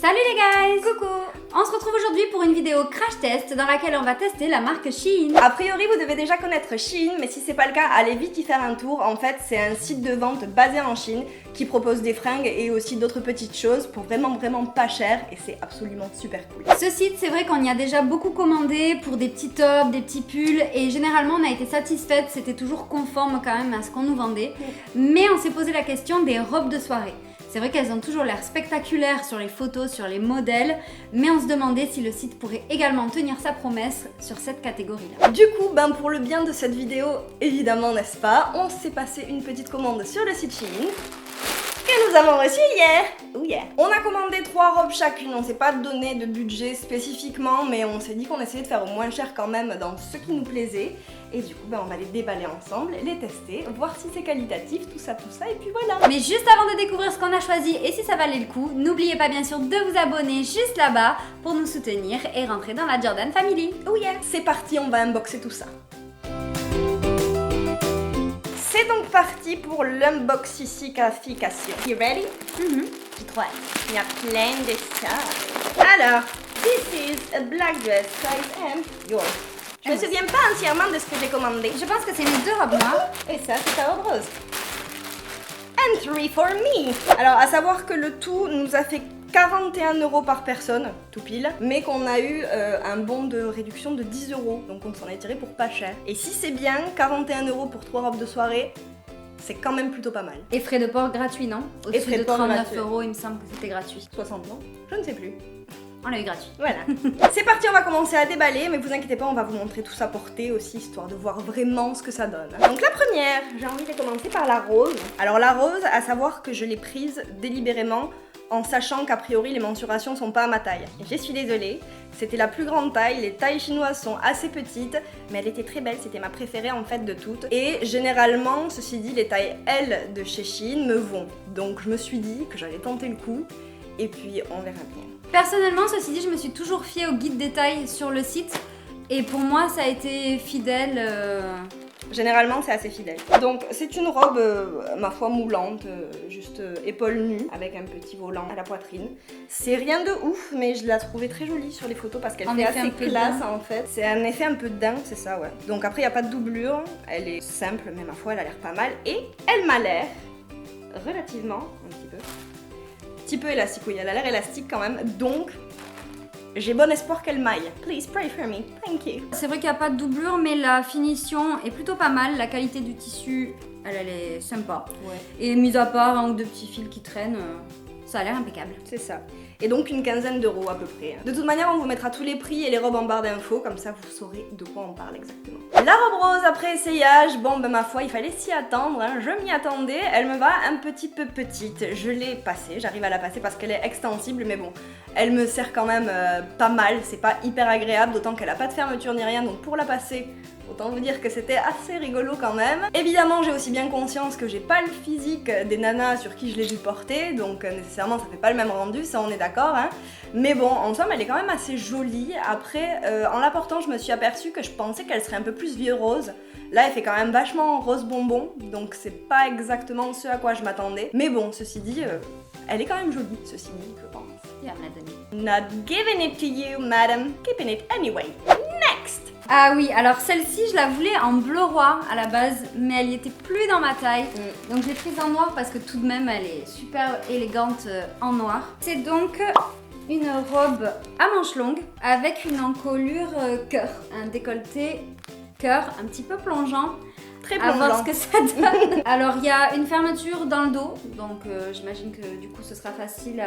Salut les guys! Coucou! On se retrouve aujourd'hui pour une vidéo crash test dans laquelle on va tester la marque Shein. A priori vous devez déjà connaître Shein, mais si c'est pas le cas, allez vite y faire un tour. En fait c'est un site de vente basé en Chine qui propose des fringues et aussi d'autres petites choses pour vraiment pas cher et c'est absolument super cool. Ce site, c'est vrai qu'on y a déjà beaucoup commandé pour des petits tops, des petits pulls et généralement on a été satisfaite, c'était toujours conforme quand même à ce qu'on nous vendait. Mais on s'est posé la question des robes de soirée. C'est vrai qu'elles ont toujours l'air spectaculaires sur les photos, sur les modèles, mais on se demandait si le site pourrait également tenir sa promesse sur cette catégorie-là. Du coup, pour le bien de cette vidéo, évidemment n'est-ce pas, on s'est passé une petite commande sur le site Shein que nous avons reçu hier. Oh yeah. On a commandé 3 robes chacune, on s'est pas donné de budget spécifiquement, mais on s'est dit qu'on essayait de faire au moins cher quand même dans ce qui nous plaisait. Et du coup, on va les déballer ensemble, les tester, voir si c'est qualitatif, tout ça, et puis voilà. Mais juste avant de découvrir ce qu'on a choisi et si ça valait le coup, n'oubliez pas bien sûr de vous abonner juste là-bas pour nous soutenir et rentrer dans la Jordan Family. Oh yeah. C'est parti, on va unboxer tout ça. C'est donc parti pour l'unboxification. You ready? J'ai trop hâte. Il y a plein de choses. Alors, this is a black dress size M. Yours. Je me souviens pas entièrement de ce que j'ai commandé. Je pense que c'est mes 2 robes noires. Et ça, c'est ta robe rose. And 3 for me. Alors, à savoir que le tout nous a fait 41 € par personne, tout pile, mais qu'on a eu un bon de réduction de 10 €, donc on s'en est tiré pour pas cher. Et si c'est bien, 41 € pour 3 robes de soirée, c'est quand même plutôt pas mal. Et frais de port gratuits, non? Au-dessus de 39 €, il me semble que c'était gratuit. 60, non? Je ne sais plus. On l'a eu gratuit. Voilà. C'est parti, on va commencer à déballer, mais vous inquiétez pas, on va vous montrer tout ça porté aussi, histoire de voir vraiment ce que ça donne. Donc la première, j'ai envie de commencer par la rose. Alors la rose, à savoir que je l'ai prise délibérément en sachant qu'a priori les mensurations sont pas à ma taille. Et je suis désolée, c'était la plus grande taille, les tailles chinoises sont assez petites, mais elle était très belle, c'était ma préférée en fait de toutes. Et généralement, ceci dit, les tailles L de chez Shein me vont. Donc je me suis dit que j'allais tenter le coup, et puis on verra bien. Personnellement, ceci dit, je me suis toujours fiée au guide des tailles sur le site, et pour moi, ça a été fidèle. Généralement, c'est assez fidèle. Donc, c'est une robe, ma foi, moulante, juste épaules nues, avec un petit volant à la poitrine. C'est rien de ouf, mais je la trouvais très jolie sur les photos parce qu'elle fait assez classe en fait. C'est un effet un peu dingue, c'est ça, ouais. Donc après, il n'y a pas de doublure, elle est simple, mais ma foi, elle a l'air pas mal. Et elle m'a l'air relativement, un petit peu élastique, oui, elle a l'air élastique quand même, donc j'ai bon espoir qu'elle maille. Please pray for me, thank you. C'est vrai qu'il n'y a pas de doublure, mais la finition est plutôt pas mal. La qualité du tissu, elle est sympa. Ouais. Et mis à part un ou 2 petits fils qui traînent, ça a l'air impeccable. C'est ça. Et donc une quinzaine d'euros à peu près. De toute manière, on vous mettra tous les prix et les robes en barre d'infos, comme ça vous saurez de quoi on parle exactement. La robe rose après essayage, ma foi, il fallait s'y attendre, hein. Je m'y attendais, elle me va un petit peu petite. Je l'ai passée, j'arrive à la passer parce qu'elle est extensible, mais bon, elle me sert quand même pas mal, c'est pas hyper agréable, d'autant qu'elle a pas de fermeture ni rien, donc pour la passer, autant vous dire que c'était assez rigolo quand même. Évidemment, j'ai aussi bien conscience que j'ai pas le physique des nanas sur qui je l'ai vu porter, donc nécessairement ça fait pas le même rendu, ça on est d'accord, hein. Mais bon, en somme, elle est quand même assez jolie. Après, en la portant, je me suis aperçue que je pensais qu'elle serait un peu plus vieux rose. Là, elle fait quand même vachement rose bonbon, donc c'est pas exactement ce à quoi je m'attendais. Mais bon, ceci dit, elle est quand même jolie, ceci dit, je pense. Yeah, on l'a donné. Not giving it to you, madam. Keeping it anyway. Next! Ah oui, alors celle-ci, je la voulais en bleu roi à la base, mais elle y était plus dans ma taille. Donc je l'ai prise en noir parce que tout de même, elle est super élégante en noir. C'est donc une robe à manches longues avec une encolure cœur. Un décolleté cœur un petit peu plongeant. Très plongeant. À voir ce que ça donne. Alors il y a une fermeture dans le dos, donc j'imagine que du coup ce sera facile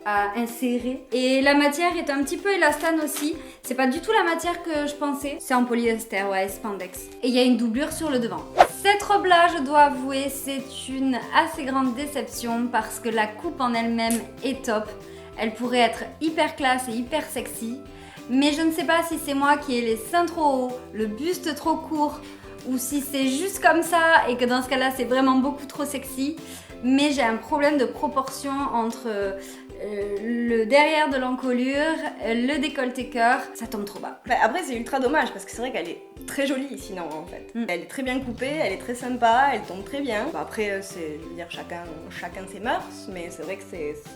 à insérer. Et la matière est un petit peu élastane aussi. C'est pas du tout la matière que je pensais. C'est en polyester, ouais, spandex. Et il y a une doublure sur le devant. Cette robe-là, je dois avouer, c'est une assez grande déception parce que la coupe en elle-même est top. Elle pourrait être hyper classe et hyper sexy. Mais je ne sais pas si c'est moi qui ai les seins trop hauts, le buste trop court, ou si c'est juste comme ça et que dans ce cas-là, c'est vraiment beaucoup trop sexy. Mais j'ai un problème de proportion entre le derrière de l'encolure, le décolleté cœur, ça tombe trop bas. Après c'est ultra dommage parce que c'est vrai qu'elle est très jolie sinon en fait. Elle est très bien coupée, elle est très sympa, elle tombe très bien. Bah, après c'est, je veux dire, chacun ses mœurs, mais c'est vrai que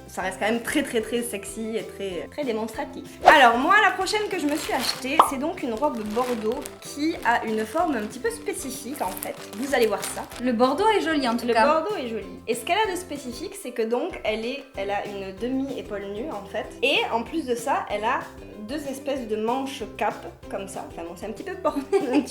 ça reste quand même très sexy et très démonstratif. Alors moi la prochaine que je me suis achetée, c'est donc une robe bordeaux qui a une forme un petit peu spécifique en fait. Vous allez voir ça. Le bordeaux est joli en tout cas. Le bordeaux est joli. Et ce qu'elle a de spécifique, c'est que donc elle a une demi-épaule nue en fait. Et en plus de ça, elle a deux espèces de manches cap comme ça. Enfin bon, c'est un petit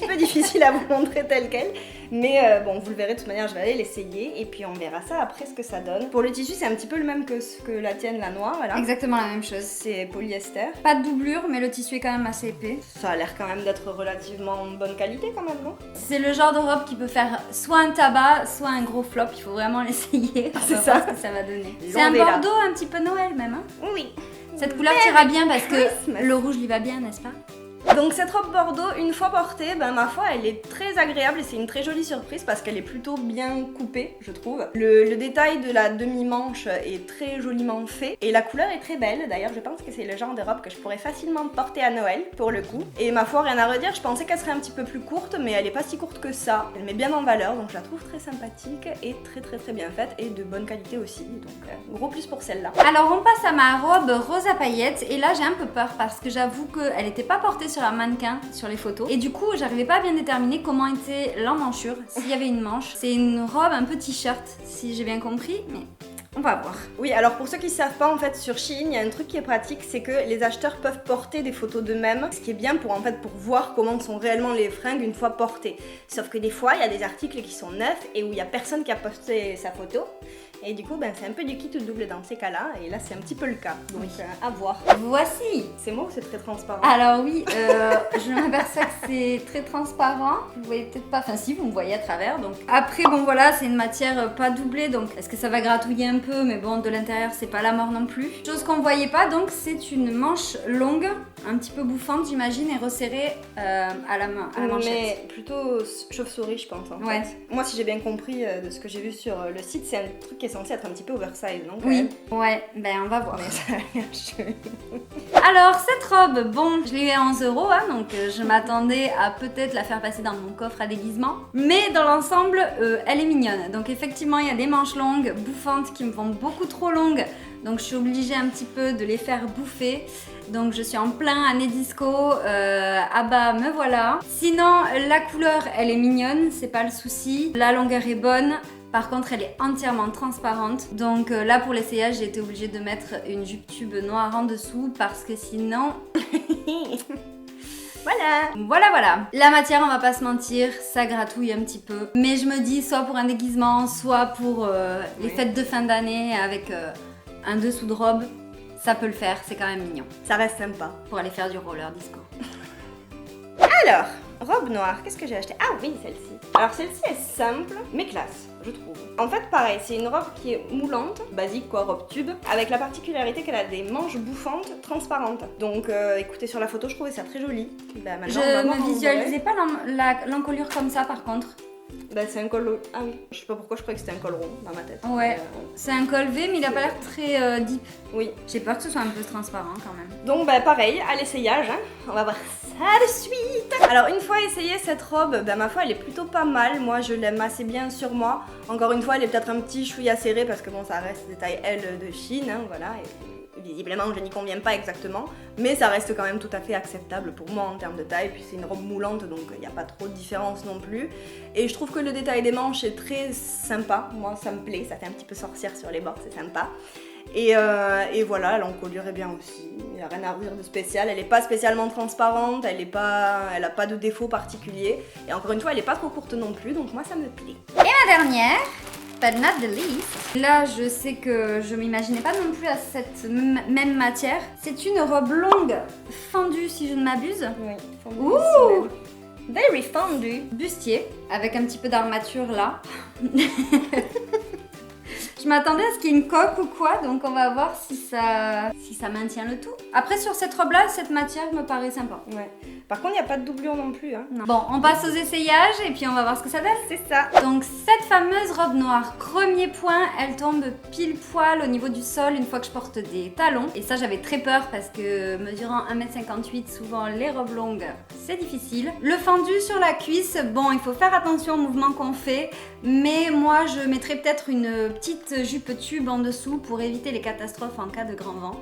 peu difficile à vous montrer tel quel. Mais bon, vous le verrez de toute manière, je vais aller l'essayer. Et puis on verra ça après ce que ça donne. Pour le tissu, c'est un petit peu le même que la tienne, la noire. Voilà. Exactement la même chose. C'est polyester. Pas de doublure, mais le tissu est quand même assez épais. Ça a l'air quand même d'être relativement bonne qualité quand même, non? C'est le genre de robe qui peut faire soit un tabac, soit un gros flop. Il faut vraiment l'essayer. C'est ça. Ce que ça va donner. C'est un bordeaux un petit peu Noël même. Hein, oui. cette couleur t'ira bien parce que le rouge lui va bien, n'est-ce pas? Donc cette robe bordeaux, une fois portée, ben ma foi, elle est très agréable et c'est une très jolie surprise parce qu'elle est plutôt bien coupée, je trouve. Le détail de la demi-manche est très joliment fait et la couleur est très belle. D'ailleurs, je pense que c'est le genre de robe que je pourrais facilement porter à Noël, pour le coup. Et ma foi, rien à redire, je pensais qu'elle serait un petit peu plus courte, mais elle est pas si courte que ça. Elle met bien en valeur, donc je la trouve très sympathique et très bien faite et de bonne qualité aussi. Donc gros plus pour celle-là. Alors on passe à ma robe rose à paillettes et là j'ai un peu peur parce que j'avoue qu'elle n'était pas portée sur un mannequin sur les photos et du coup j'arrivais pas à bien déterminer comment était l'emmanchure, s'il y avait une manche. C'est une robe un peu t-shirt si j'ai bien compris, mais on va voir. Oui, alors pour ceux qui ne savent pas, en fait, sur Shein, il y a un truc qui est pratique, c'est que les acheteurs peuvent porter des photos d'eux-mêmes, ce qui est bien pour voir comment sont réellement les fringues une fois portées. Sauf que des fois, il y a des articles qui sont neufs et où il n'y a personne qui a posté sa photo. Et du coup, c'est un peu du kit ou double dans ces cas-là. Et là, c'est un petit peu le cas. Donc, à voir. Voici. C'est moi ou c'est très transparent? Alors oui, je m'aperçois que c'est très transparent. Vous voyez peut-être pas, enfin si, vous me voyez à travers. Donc après, bon voilà, c'est une matière pas doublée. Donc est-ce que ça va gratouiller un peu? Mais bon, de l'intérieur, c'est pas la mort non plus. Chose qu'on voyait pas, donc c'est une manche longue, un petit peu bouffante, j'imagine, et resserrée à la manchette. Mais plutôt chauve-souris, je pense. En ouais. fait. Moi, si j'ai bien compris de ce que j'ai vu sur le site, c'est un truc qui est censé être un petit peu oversize, non? Oui, ouais, on va voir. Mais ça a l'air chelou. Alors, cette robe, bon, je l'ai eu à 11 €, hein, donc je m'attendais à peut-être la faire passer dans mon coffre à déguisement. Mais dans l'ensemble, elle est mignonne. Donc effectivement, il y a des manches longues, bouffantes, qui me font beaucoup trop longues. Donc je suis obligée un petit peu de les faire bouffer. Donc je suis en plein année disco, ah bah me voilà. Sinon la couleur elle est mignonne, c'est pas le souci. La longueur est bonne, par contre elle est entièrement transparente. Donc là pour l'essayage j'ai été obligée de mettre une jupe tube noire en dessous parce que sinon... Voilà. La matière, on va pas se mentir, ça gratouille un petit peu. Mais je me dis, soit pour un déguisement, soit pour les fêtes de fin d'année avec un dessous de robe, ça peut le faire, c'est quand même mignon. Ça reste sympa. Pour aller faire du roller disco. Alors, robe noire, qu'est-ce que j'ai acheté? Ah oui, celle-ci. Alors celle-ci est simple, mais classe, je trouve. En fait, pareil, c'est une robe qui est moulante, basique quoi, robe tube, avec la particularité qu'elle a des manches bouffantes, transparentes. Donc, écoutez, sur la photo, je trouvais ça très joli. Je ne visualisais pas l'encolure comme ça, par contre. C'est un col... Ah oui, je sais pas pourquoi je croyais que c'était un col rond dans ma tête. Ouais, c'est un col V mais il a pas l'air très deep. Oui. J'ai peur que ce soit un peu transparent quand même. Donc pareil, à l'essayage, hein. On va voir ça de suite. Alors une fois essayée cette robe, ma foi elle est plutôt pas mal. Moi je l'aime assez bien sur moi. Encore une fois elle est peut-être un petit chouïa serré parce que bon ça reste des tailles L de Chine, hein, voilà. Et visiblement je n'y conviens pas exactement, mais ça reste quand même tout à fait acceptable pour moi en termes de taille, puis c'est une robe moulante donc il n'y a pas trop de différence non plus. Et je trouve que le détail des manches est très sympa, moi ça me plaît, ça fait un petit peu sorcière sur les bords, c'est sympa. Et voilà, l'encolure est bien aussi, il n'y a rien à redire de spécial, elle n'est pas spécialement transparente, elle n'a pas de défaut particulier, et encore une fois elle n'est pas trop courte non plus, donc moi ça me plaît. Et ma dernière, but not the least. Là, je sais que je m'imaginais pas non plus à cette même matière. C'est une robe longue, fendue si je ne m'abuse. Oui, fendue. Ouh, very fendue. Bustier, avec un petit peu d'armature là. Je Je m'attendais à ce qu'il y ait une coque ou quoi, donc on va voir si ça maintient le tout. Après sur cette robe-là, cette matière me paraît sympa. Ouais. Par contre, il n'y a pas de doublure non plus. Hein. Non. Bon, on passe aux essayages et puis on va voir ce que ça donne. C'est ça. Donc cette fameuse robe noire, premier point, elle tombe pile poil au niveau du sol une fois que je porte des talons. Et ça j'avais très peur parce que mesurant 1m58, souvent les robes longues, c'est difficile. Le fendu sur la cuisse, bon il faut faire attention au mouvement qu'on fait, mais moi je mettrais peut-être une petite jupe tube en dessous pour éviter les catastrophes en cas de grand vent.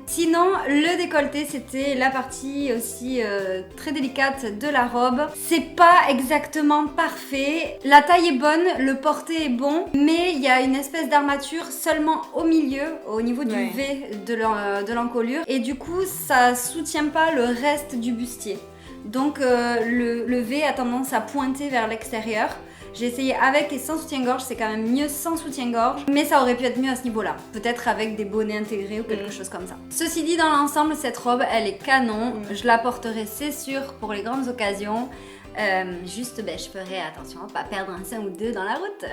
Sinon, le décolleté, c'était la partie aussi très délicate de la robe. C'est pas exactement parfait. La taille est bonne, le porté est bon, mais il y a une espèce d'armature seulement au milieu, au niveau du V de l'encolure. Et du coup, ça soutient pas le reste du bustier. Donc le V a tendance à pointer vers l'extérieur. J'ai essayé avec et sans soutien-gorge, c'est quand même mieux sans soutien-gorge, mais ça aurait pu être mieux à ce niveau-là. Peut-être avec des bonnets intégrés ou quelque chose comme ça. Ceci dit, dans l'ensemble, cette robe, elle est canon. Je la porterai, c'est sûr, pour les grandes occasions. Juste, je ferai attention à pas perdre un sein ou deux dans la route.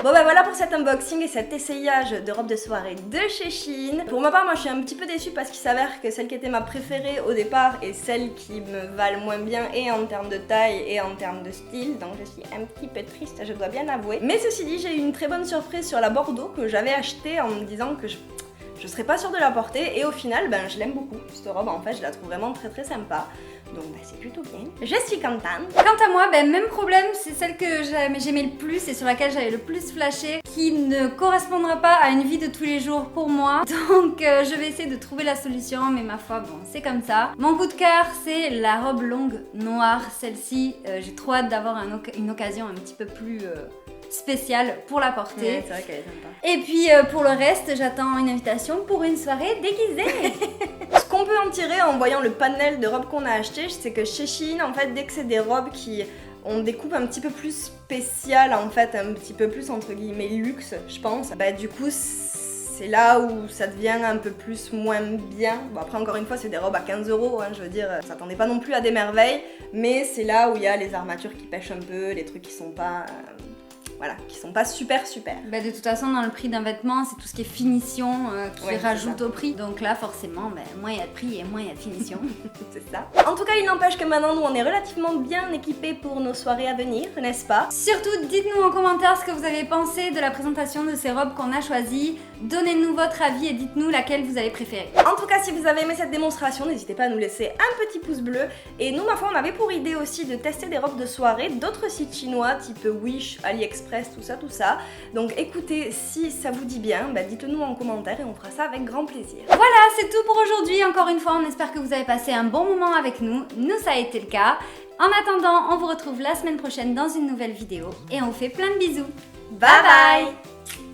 Bon voilà pour cet unboxing et cet essayage de robe de soirée de chez Shein. Pour ma part, moi je suis un petit peu déçue parce qu'il s'avère que celle qui était ma préférée au départ est celle qui me va le moins bien et en termes de taille et en termes de style. Donc je suis un petit peu triste, je dois bien avouer. Mais ceci dit, j'ai eu une très bonne surprise sur la Bordeaux que j'avais achetée en me disant que je serais pas sûre de la porter et au final je l'aime beaucoup. Cette robe en fait je la trouve vraiment très sympa. Donc c'est plutôt bien. Je suis contente. Quant à moi, même problème, c'est celle que j'aimais le plus et sur laquelle j'avais le plus flashé, qui ne correspondra pas à une vie de tous les jours pour moi. Donc je vais essayer de trouver la solution, mais ma foi, bon, c'est comme ça. Mon coup de cœur, c'est la robe longue noire. Celle-ci, j'ai trop hâte d'avoir une occasion un petit peu plus spéciale pour la porter. Ouais, c'est vrai qu'elle est sympa. Et puis pour le reste, j'attends une invitation pour une soirée déguisée. Ce qu'on peut en tirer en voyant le panel de robes qu'on a acheté, c'est que chez Shein, en fait, dès que c'est des robes qui ont des coupes un petit peu plus spéciales, en fait, un petit peu plus entre guillemets luxe, je pense, du coup, c'est là où ça devient un peu plus moins bien. Bon, après, encore une fois, c'est des robes à 15 €, hein, je veux dire, ça s'attendait pas non plus à des merveilles, mais c'est là où il y a les armatures qui pêchent un peu, les trucs qui sont pas. Voilà, qui sont pas super. De toute façon, dans le prix d'un vêtement, c'est tout ce qui est finition qui rajoute au prix. Donc là, forcément, moins il y a de prix et moins il y a de finition. C'est ça. En tout cas, il n'empêche que maintenant, nous, on est relativement bien équipés pour nos soirées à venir, n'est-ce pas? Surtout, dites-nous en commentaire ce que vous avez pensé de la présentation de ces robes qu'on a choisies. Donnez-nous votre avis et dites-nous laquelle vous avez préférée. En tout cas, si vous avez aimé cette démonstration, n'hésitez pas à nous laisser un petit pouce bleu. Et nous, ma foi, on avait pour idée aussi de tester des robes de soirée d'autres sites chinois, type Wish, AliExpress, tout ça. Donc écoutez, si ça vous dit bien, dites-le nous en commentaire et on fera ça avec grand plaisir. Voilà, c'est tout pour aujourd'hui. Encore une fois, on espère que vous avez passé un bon moment avec nous. Nous, ça a été le cas. En attendant, on vous retrouve la semaine prochaine dans une nouvelle vidéo et on vous fait plein de bisous. Bye bye!